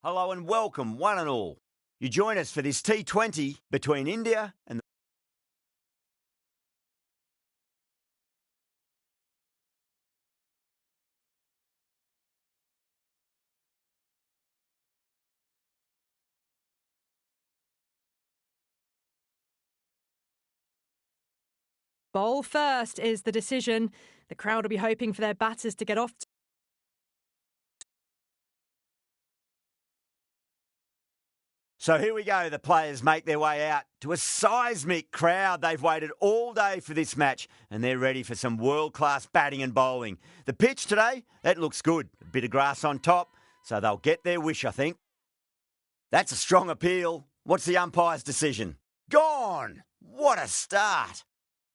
Hello and welcome, one and all. You join us for this T20 between India and the Bowl first is the decision. The crowd will be hoping for their batters to get off. So here we go. The players make their way out to a seismic crowd. They've waited all day for this match and they're ready for some world-class batting and bowling. The pitch today, that looks good. A bit of grass on top, so they'll get their wish, I think. That's a strong appeal. What's the umpire's decision? Gone! What a start!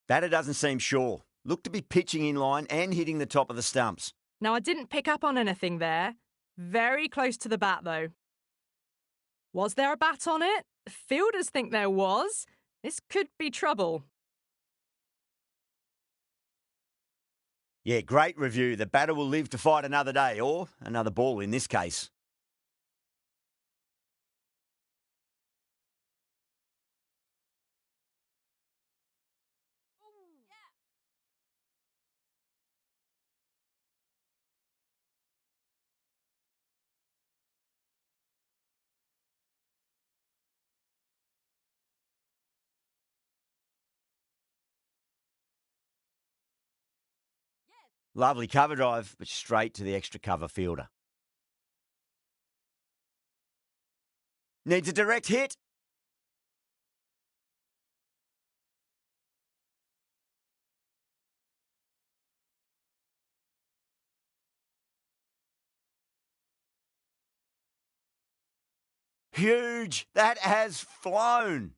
Batter doesn't seem sure. Looked to be pitching in line and hitting the top of the stumps. Now, I didn't pick up on anything there. Very close to the bat, though. Was there a bat on it? The fielders think there was. This could be trouble. Yeah, great review. The batter will live to fight another day, or another ball in this case. Lovely cover drive, but straight to the extra cover fielder. Needs a direct hit. Huge. That has flown.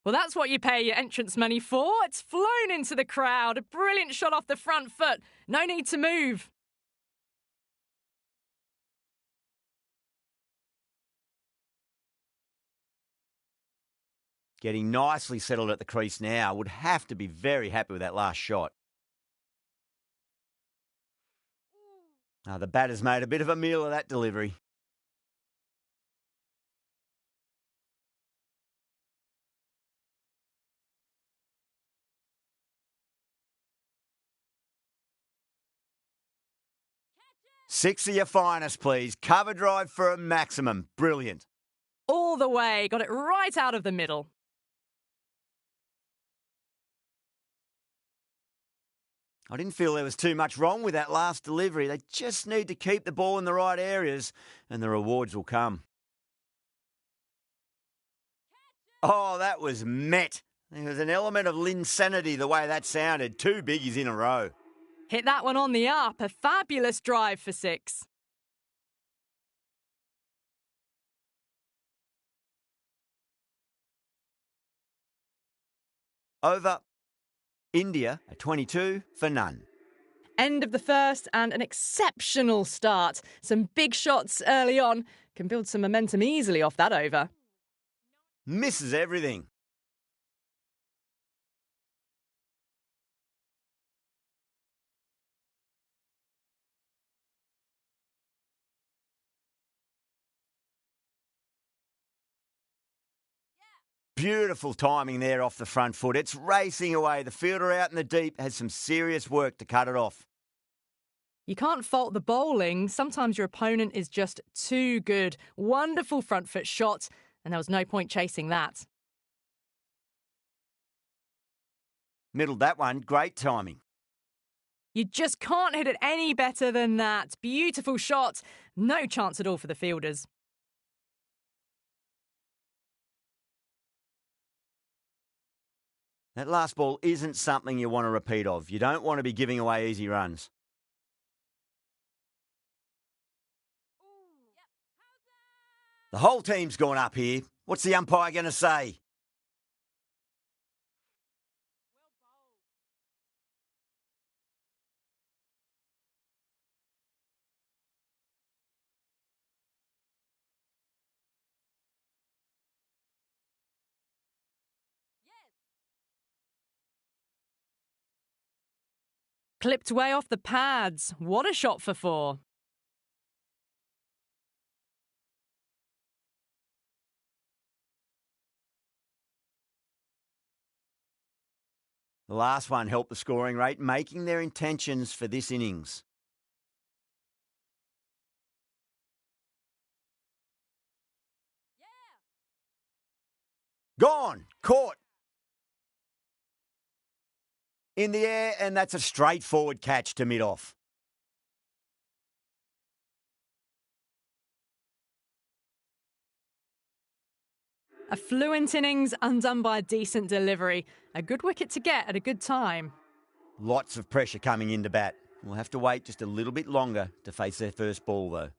Well, that's what you pay your entrance money for. It's flown into the crowd. A brilliant shot off the front foot. No need to move. Getting nicely settled at the crease now. Would have to be very happy with that last shot. The batter's made a bit of a meal of that delivery. Six of your finest, please. Cover drive for a maximum. Brilliant. All the way. Got it right out of the middle. I didn't feel there was too much wrong with that last delivery. They just need to keep the ball in the right areas and the rewards will come. Oh, that was met. There was an element of linsanity the way that sounded. Two biggies in a row. Hit that one on the up. A fabulous drive for six. Over. India, a 22 for none. End of the first and an exceptional start. Some big shots early on. Can build some momentum easily off that over. Misses everything. Beautiful timing there off the front foot. It's racing away. The fielder out in the deep has some serious work to cut it off. You can't fault the bowling. Sometimes your opponent is just too good. Wonderful front foot shot, and there was no point chasing that. Middled that one. Great timing. You just can't hit it any better than that. Beautiful shot. No chance at all for the fielders. That last ball isn't something you want to repeat of. You don't want to be giving away easy runs. The whole team's gone up here. What's the umpire going to say? Clipped way off the pads. What a shot for four. The last one helped the scoring rate, making their intentions for this innings. Gone, caught. In the air, and that's a straightforward catch to mid-off. A fluent innings undone by a decent delivery. A good wicket to get at a good time. Lots of pressure coming into bat. We'll have to wait just a little bit longer to face their first ball, though.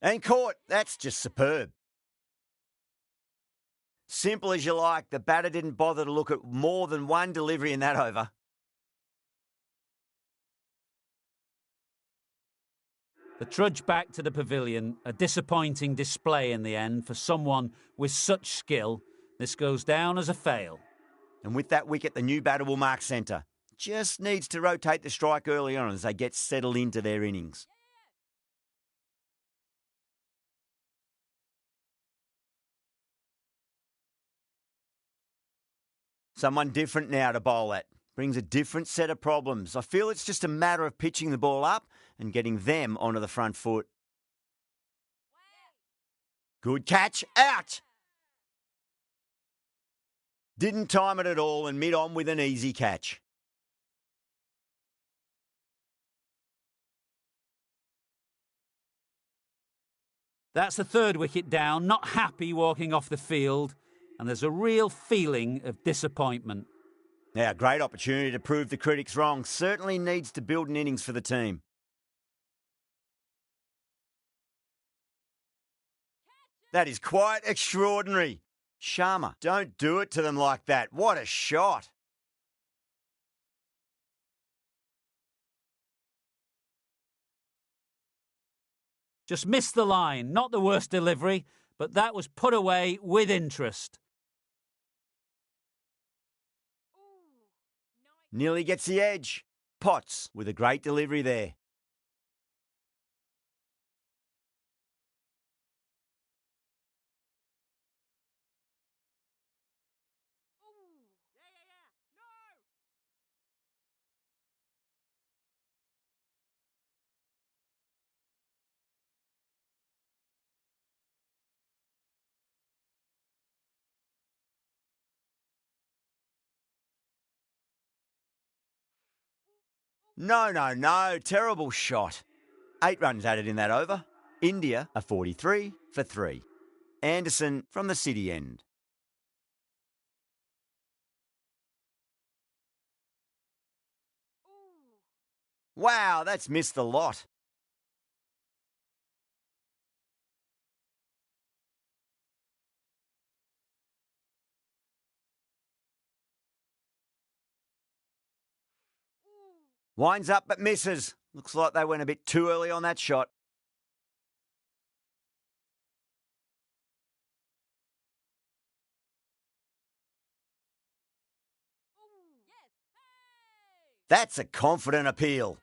And caught. That's just superb. Simple as you like. The batter didn't bother to look at more than one delivery in that over. The trudge back to the pavilion, a disappointing display in the end for someone with such skill. This goes down as a fail. And with that wicket, the new batter will mark centre. Just needs to rotate the strike early on as they get settled into their innings. Someone different now to bowl at. Brings a different set of problems. I feel it's just a matter of pitching the ball up and getting them onto the front foot. Good catch. Out! Didn't time it at all and mid-on with an easy catch. That's the third wicket down, not happy walking off the field, and there's a real feeling of disappointment. Now, great opportunity to prove the critics wrong. Certainly needs to build an innings for the team. That is quite extraordinary. Sharma, don't do it to them like that. What a shot. Just missed the line, not the worst delivery, but that was put away with interest. Nearly gets the edge. Potts with a great delivery there. No. Terrible shot. 8 runs added in that over. India are 43 for 3. Anderson from the city end. Wow, that's missed the lot. Winds up but misses. Looks like they went a bit too early on that shot. That's a confident appeal.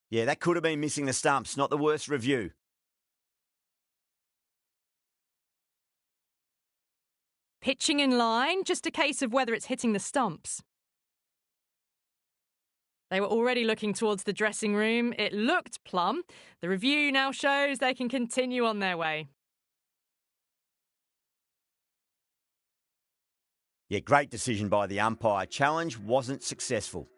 Yeah, that could have been missing the stumps. Not the worst review. Pitching in line, just a case of whether it's hitting the stumps. They were already looking towards the dressing room. It looked plumb. The review now shows they can continue on their way. Yeah, great decision by the umpire. Challenge wasn't successful.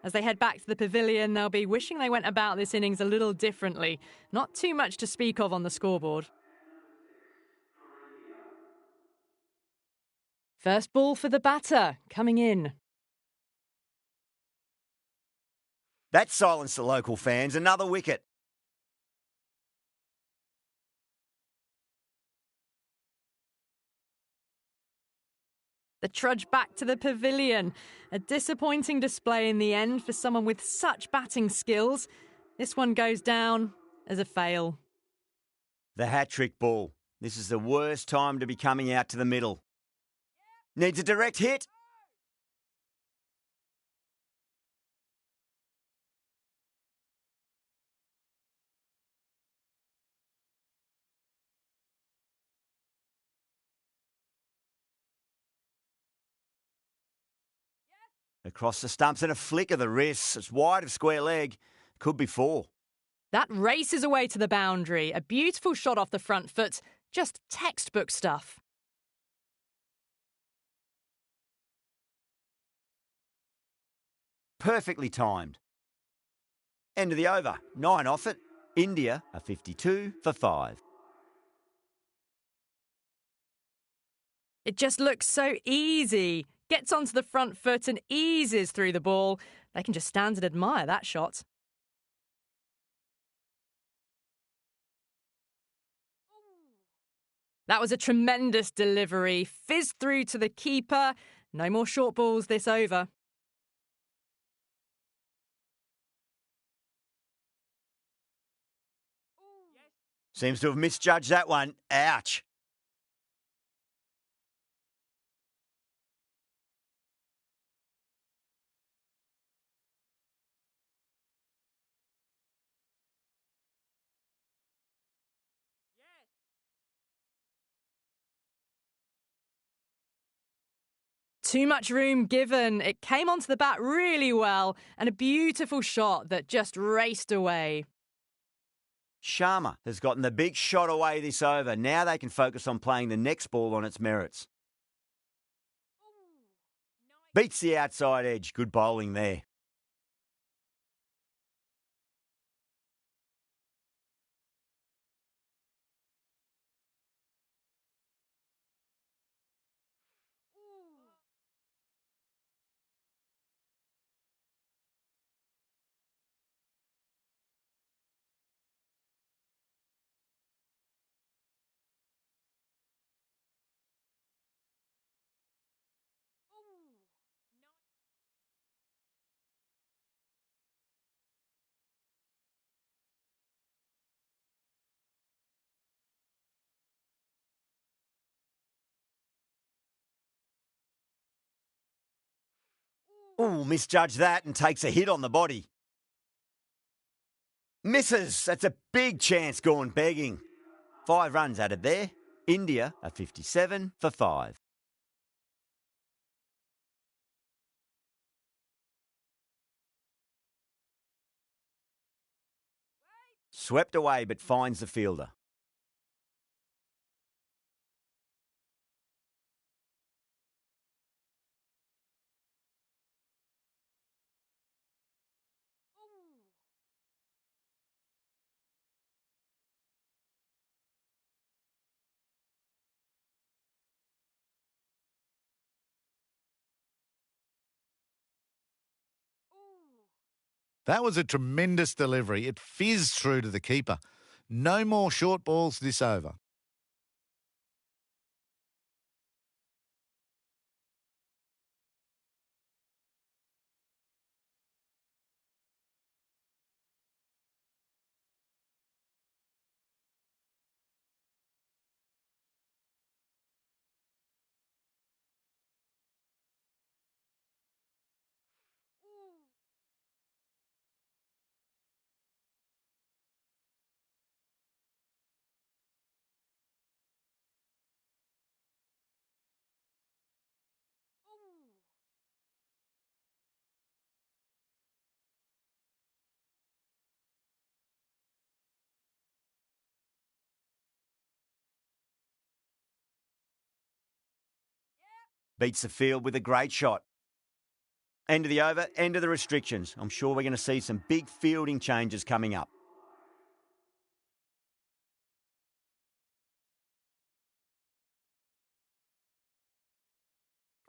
As they head back to the pavilion, they'll be wishing they went about this innings a little differently. Not too much to speak of on the scoreboard. First ball for the batter, coming in. That silenced the local fans. Another wicket. The trudge back to the pavilion. A disappointing display in the end for someone with such batting skills. This one goes down as a fail. The hat-trick ball. This is the worst time to be coming out to the middle. Needs a direct hit. Across the stumps and a flick of the wrists. It's wide of square leg. Could be 4. That races away to the boundary. A beautiful shot off the front foot. Just textbook stuff. Perfectly timed. End of the over. 9 off it. India are 52 for 5. It just looks so easy. Gets onto the front foot and eases through the ball. They can just stand and admire that shot. That was a tremendous delivery. Fizzed through to the keeper. No more short balls this over. Seems to have misjudged that one. Ouch. Too much room given. It came onto the bat really well, and a beautiful shot that just raced away. Sharma has gotten the big shot away this over. Now they can focus on playing the next ball on its merits. Beats the outside edge. Good bowling there. Ooh, misjudged that and takes a hit on the body. Misses. That's a big chance gone begging. 5 runs added there. India are 57 for 5. Swept away but finds the fielder. That was a tremendous delivery. It fizzed through to the keeper. No more short balls this over. Beats the field with a great shot. End of the over, end of the restrictions. I'm sure we're going to see some big fielding changes coming up.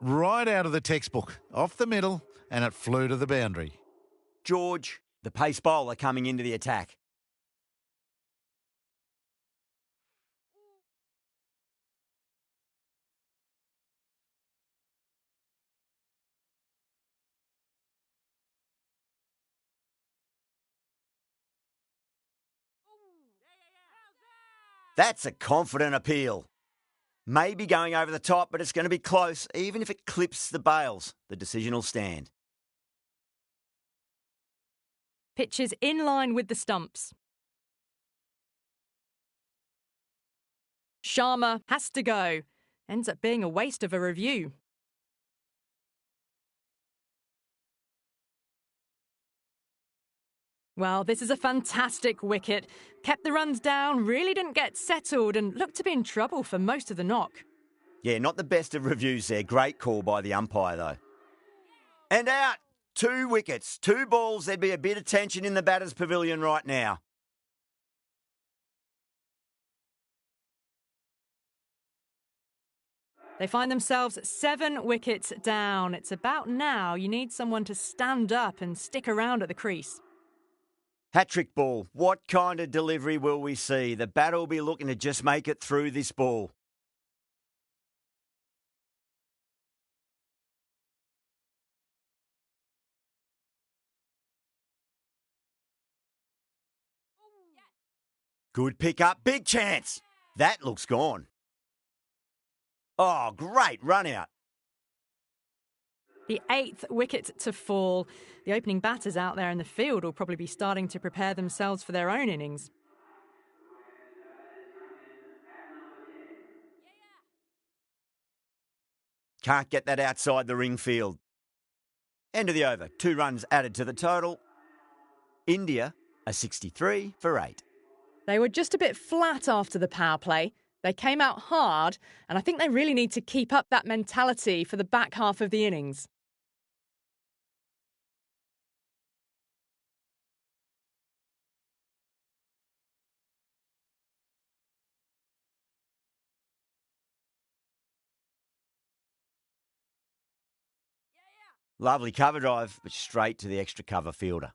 Right out of the textbook, off the middle, and it flew to the boundary. George, the pace bowler, coming into the attack. That's a confident appeal. Maybe going over the top, but it's going to be close. Even if it clips the bails, the decision will stand. Pitches in line with the stumps. Sharma has to go. Ends up being a waste of a review. Well, this is a fantastic wicket. Kept the runs down, really didn't get settled, and looked to be in trouble for most of the knock. Yeah, not the best of reviews there. Great call by the umpire, though. And out. 2 wickets, 2 balls. There'd be a bit of tension in the batter's pavilion right now. They find themselves 7 wickets down. It's about now you need someone to stand up and stick around at the crease. Hat-trick ball. What kind of delivery will we see? The batter will be looking to just make it through this ball. Good pick up. Big chance. That looks gone. Oh, great run out. The 8th wicket to fall. The opening batters out there in the field will probably be starting to prepare themselves for their own innings. Can't get that outside the ring field. End of the over. 2 runs added to the total. India are 63 for 8. They were just a bit flat after the power play. They came out hard, and I think they really need to keep up that mentality for the back half of the innings. Lovely cover drive, but straight to the extra cover fielder.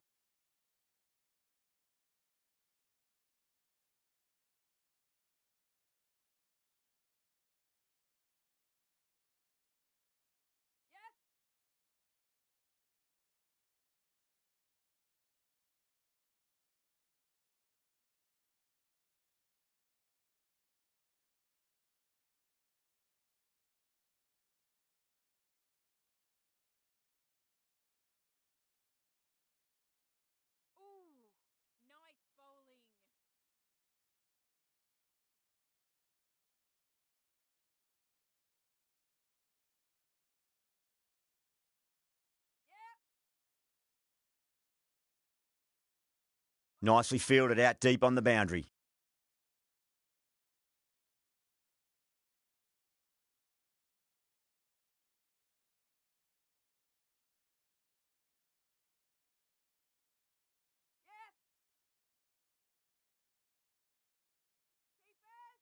Nicely fielded out deep on the boundary.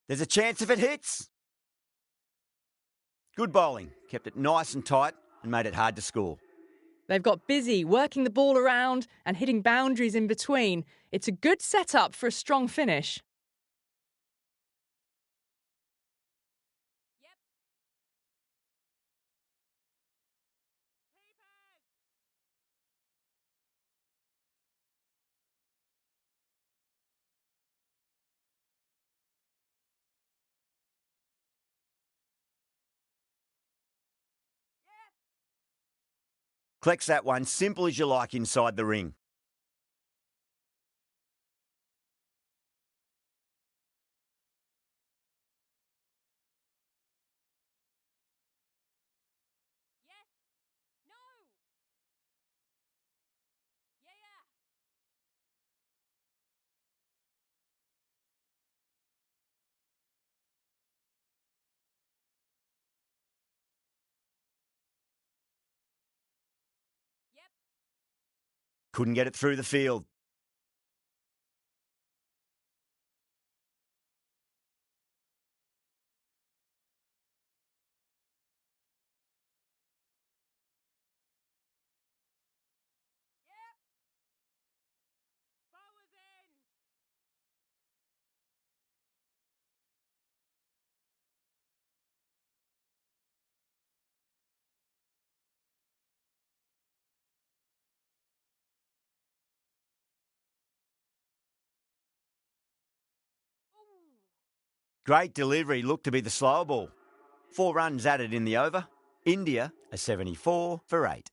There's a chance if it hits. Good bowling. Kept it nice and tight and made it hard to score. They've got busy working the ball around and hitting boundaries in between. It's a good setup for a strong finish. Collects that one simple as you like inside the ring. Couldn't get it through the field. Great delivery, looked to be the slower ball. 4 runs added in the over. India are 74 for 8.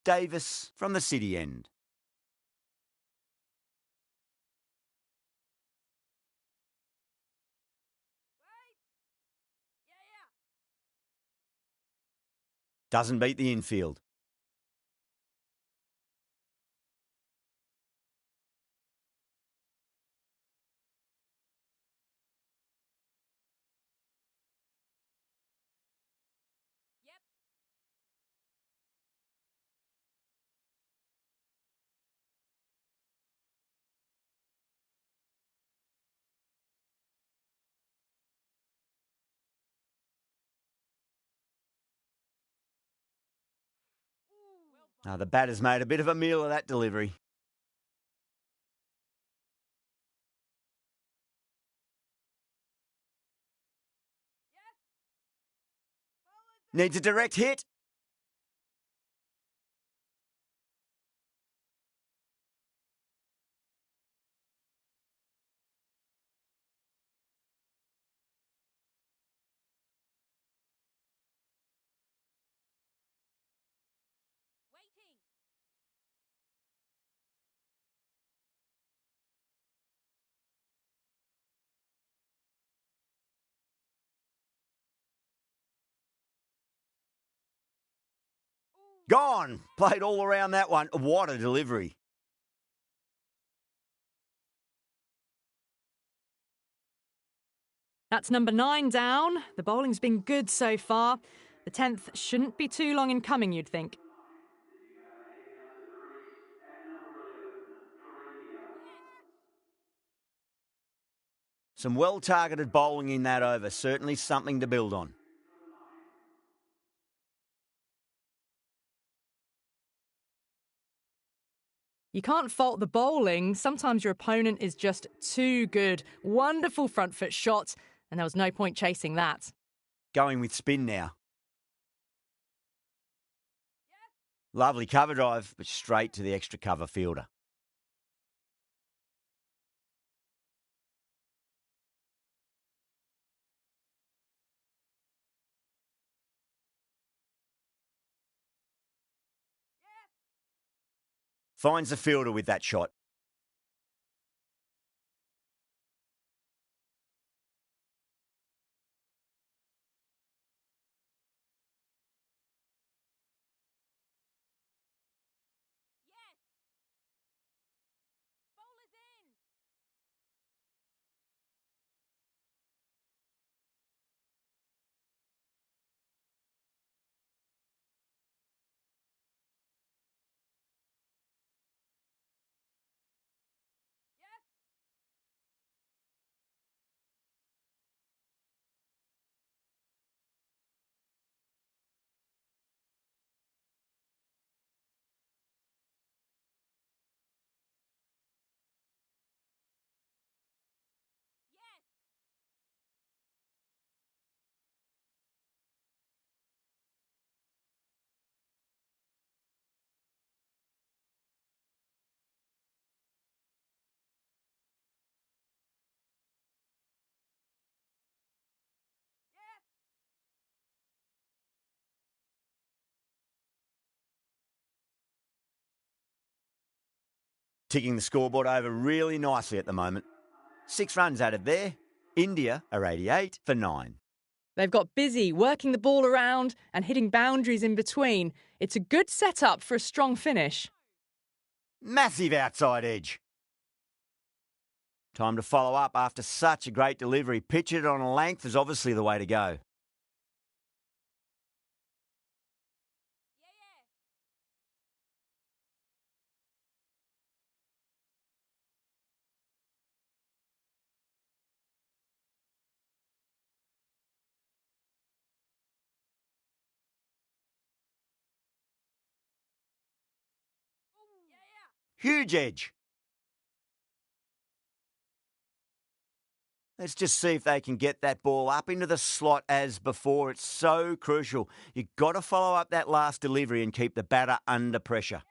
Davis from the city end. Doesn't beat the infield. The batter's made a bit of a meal of that delivery. Needs a direct hit. Gone. Played all around that one. What a delivery. That's number 9 down. The bowling's been good so far. The 10th shouldn't be too long in coming, you'd think. Some well-targeted bowling in that over. Certainly something to build on. You can't fault the bowling. Sometimes your opponent is just too good. Wonderful front foot shot, and there was no point chasing that. Going with spin now. Lovely cover drive, but straight to the extra cover fielder. Finds the fielder with that shot. Ticking the scoreboard over really nicely at the moment. 6 runs added there. India are 88 for 9. They've got busy working the ball around and hitting boundaries in between. It's a good setup for a strong finish. Massive outside edge. Time to follow up after such a great delivery. Pitch it on a length is obviously the way to go. Huge edge. Let's just see if they can get that ball up into the slot as before. It's so crucial. You've got to follow up that last delivery and keep the batter under pressure.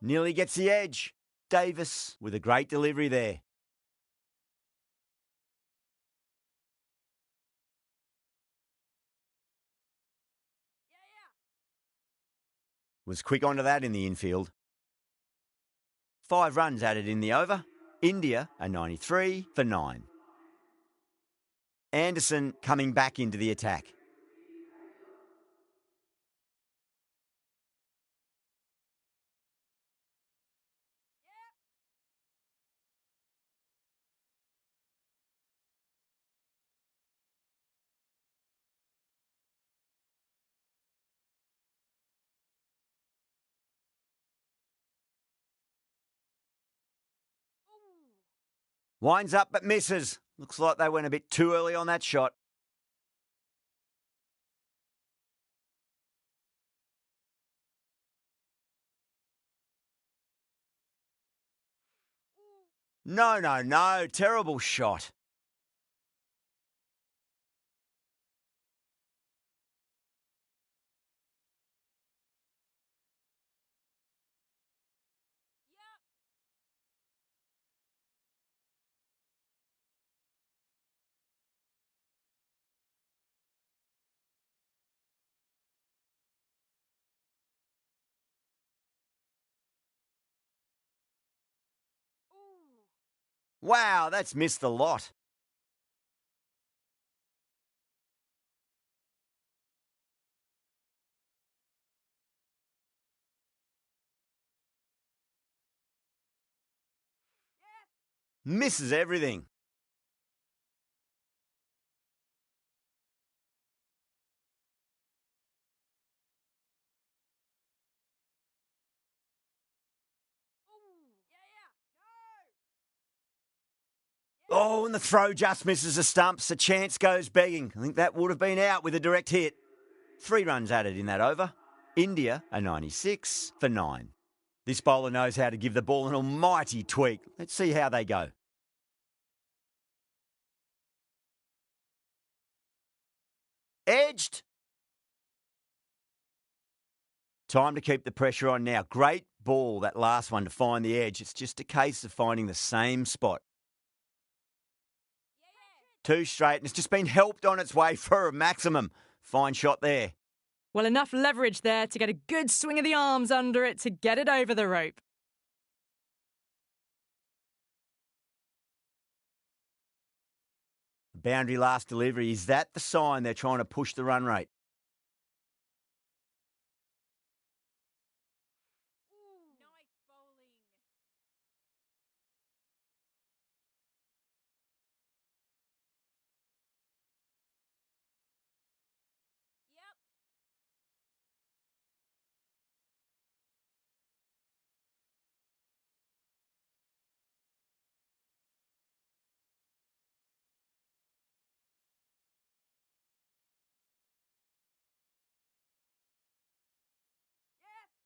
Nearly gets the edge. Davis with a great delivery there. Was quick onto that in the infield. 5 runs added in the over. India are 93 for 9. Anderson coming back into the attack. Winds up but misses. Looks like they went a bit too early on that shot. No. Terrible shot. Wow, that's missed the lot. Misses everything. Oh, and the throw just misses the stumps. The chance goes begging. I think that would have been out with a direct hit. 3 runs added in that over. India are 96 for 9. This bowler knows how to give the ball an almighty tweak. Let's see how they go. Edged. Time to keep the pressure on now. Great ball, that last one, to find the edge. It's just a case of finding the same spot. 2 straight, and it's just been helped on its way for a maximum. Fine shot there. Well, enough leverage there to get a good swing of the arms under it to get it over the rope. Boundary last delivery. Is that the sign they're trying to push the run rate?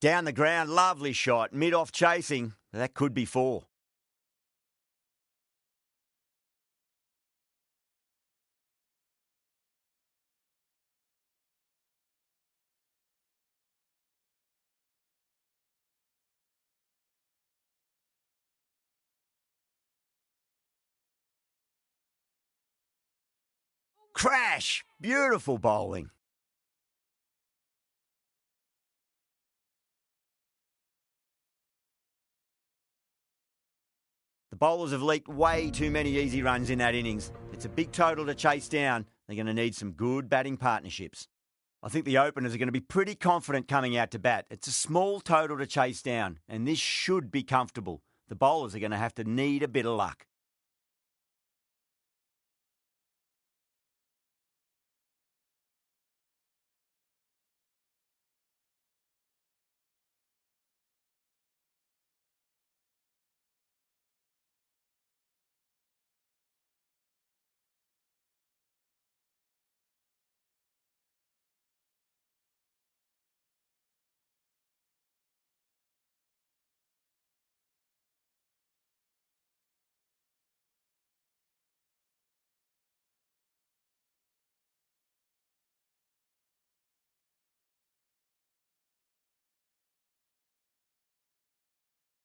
Down the ground, lovely shot. Mid-off chasing. That could be 4. Crash! Beautiful bowling. The bowlers have leaked way too many easy runs in that innings. It's a big total to chase down. They're going to need some good batting partnerships. I think the openers are going to be pretty confident coming out to bat. It's a small total to chase down, and this should be comfortable. The bowlers are going to have to need a bit of luck.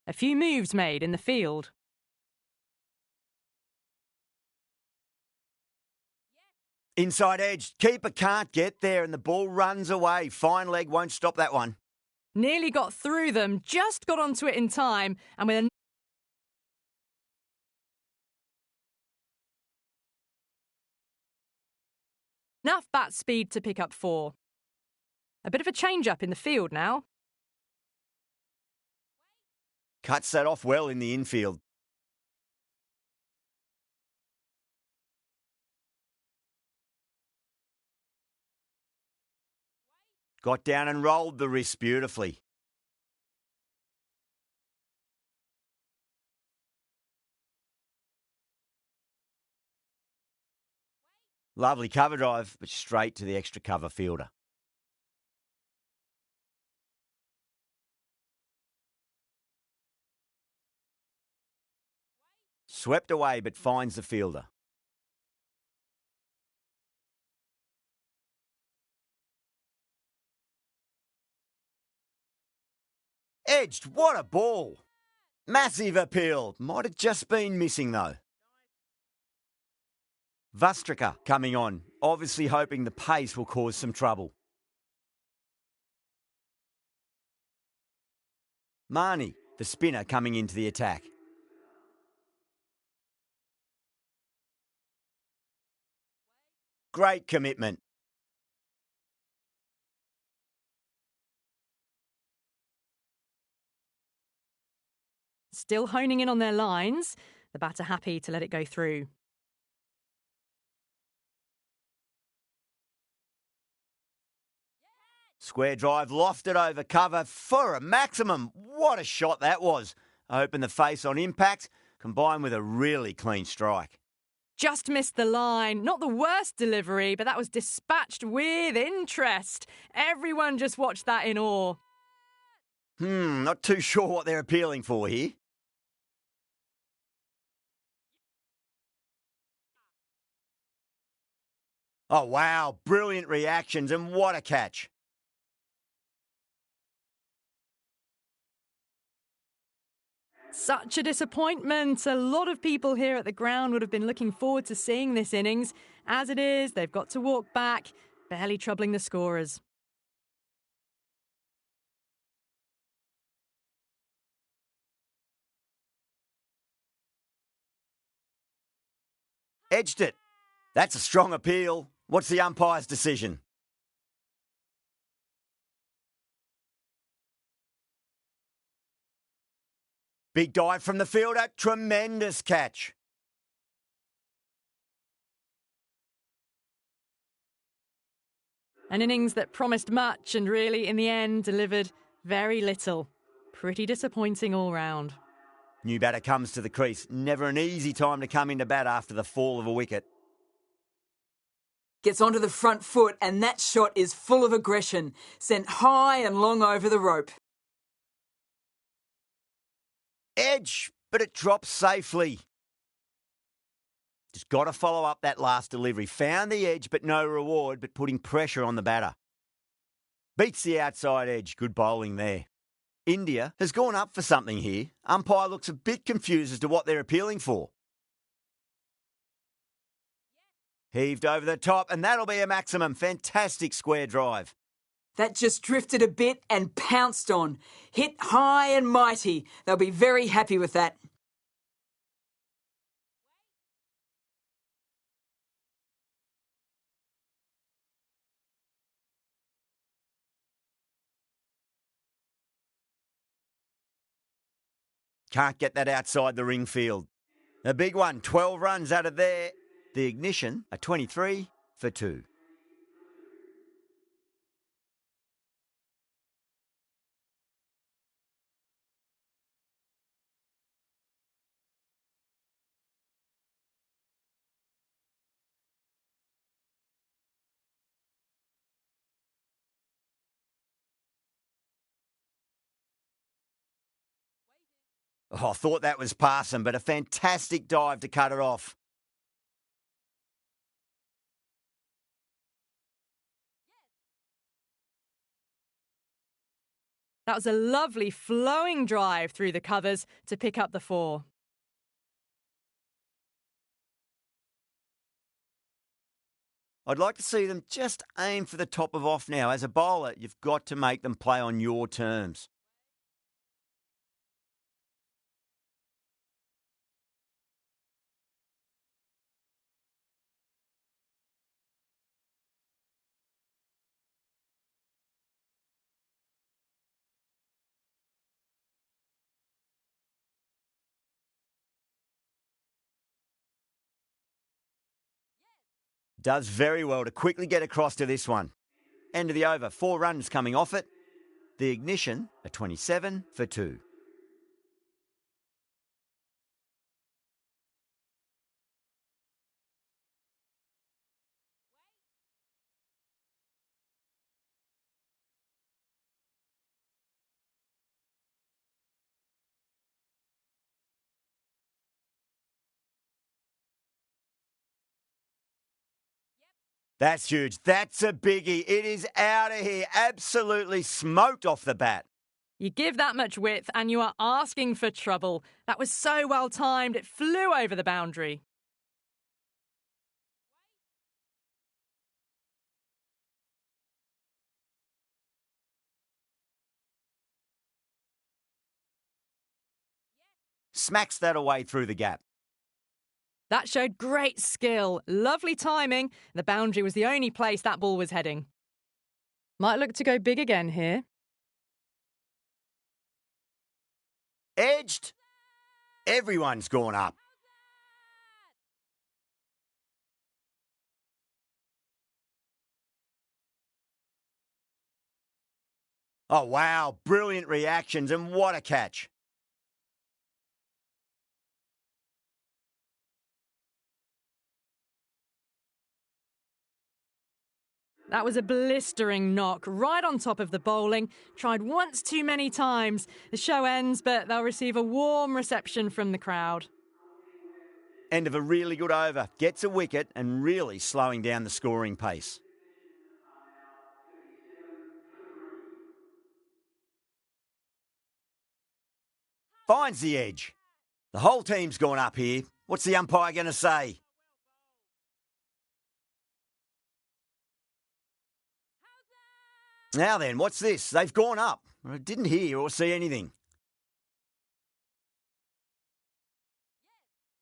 A few moves made in the field. Inside edge. Keeper can't get there and the ball runs away. Fine leg won't stop that one. Nearly got through them, just got onto it in time, and with a Enough bat speed to pick up 4. A bit of a change-up in the field now. Cuts that off well in the infield. Got down and rolled the wrist beautifully. Lovely cover drive, but straight to the extra cover fielder. Swept away, but finds the fielder. Edged, what a ball! Massive appeal. Might have just been missing though. Vustrika coming on, obviously hoping the pace will cause some trouble. Marnie, the spinner, coming into the attack. Great commitment. Still honing in on their lines. The batter happy to let it go through. Square drive lofted over cover for a maximum. What a shot that was. Open the face on impact, combined with a really clean strike. Just missed the line. Not the worst delivery, but that was dispatched with interest. Everyone just watched that in awe. Not too sure what they're appealing for here. Oh, wow. Brilliant reactions, and what a catch. Such a disappointment. A lot of people here at the ground would have been looking forward to seeing this innings. As it is, they've got to walk back, barely troubling the scorers. Edged it. That's a strong appeal. What's the umpire's decision? Big dive from the fielder. Tremendous catch. An innings that promised much and really, in the end, delivered very little. Pretty disappointing all round. New batter comes to the crease. Never an easy time to come into bat after the fall of a wicket. Gets onto the front foot, and that shot is full of aggression, sent high and long over the rope. Edge, but it drops safely. Just got to follow up that last delivery. Found the edge, but no reward, but putting pressure on the batter. Beats the outside edge. Good bowling there. India has gone up for something here. Umpire looks a bit confused as to what they're appealing for. Heaved over the top, and that'll be a maximum. Fantastic square drive. That just drifted a bit and pounced on. Hit high and mighty. They'll be very happy with that. Can't get that outside the ring field. A big one, 12 runs out of there. The ignition, a 23 for 2. Oh, I thought that was passing, but a fantastic dive to cut it off. That was a lovely flowing drive through the covers to pick up the 4. I'd like to see them just aim for the top of off now. As a bowler, you've got to make them play on your terms. Does very well to quickly get across to this one. End of the over, 4 runs coming off it. The ignition, a 27 for 2. That's huge. That's a biggie. It is out of here. Absolutely smoked off the bat. You give that much width and you are asking for trouble. That was so well timed, it flew over the boundary. Smacks that away through the gap. That showed great skill, lovely timing. The boundary was the only place that ball was heading. Might look to go big again here. Edged. Everyone's gone up. Oh, wow. Brilliant reactions and what a catch. That was a blistering knock right on top of the bowling. Tried once too many times. The show ends, but they'll receive a warm reception from the crowd. End of a really good over. Gets a wicket and really slowing down the scoring pace. Finds the edge. The whole team's gone up here. What's the umpire going to say? Now then, what's this? They've gone up. I didn't hear or see anything.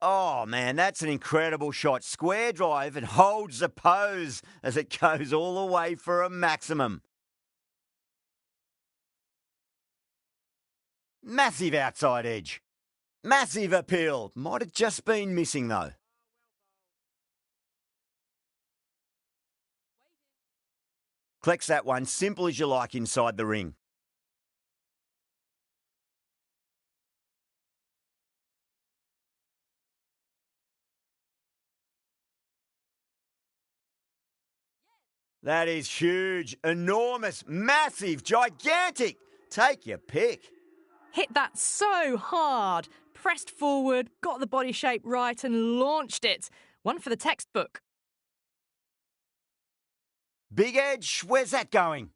Oh, man, that's an incredible shot. Square drive and holds the pose as it goes all the way for a maximum. Massive outside edge. Massive appeal. Might have just been missing, though. Collects that one, simple as you like inside the ring. That is huge, enormous, massive, gigantic. Take your pick. Hit that so hard. Pressed forward, got the body shape right and launched it. One for the textbook. Big edge, where's that going?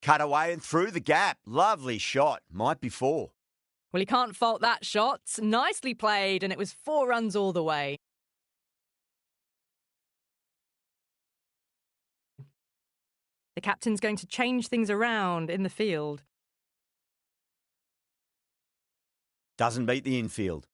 Cut away and through the gap. Lovely shot. Might be 4. Well, you can't fault that shot. Nicely played, and it was 4 runs all the way. The captain's going to change things around in the field. Doesn't beat the infield.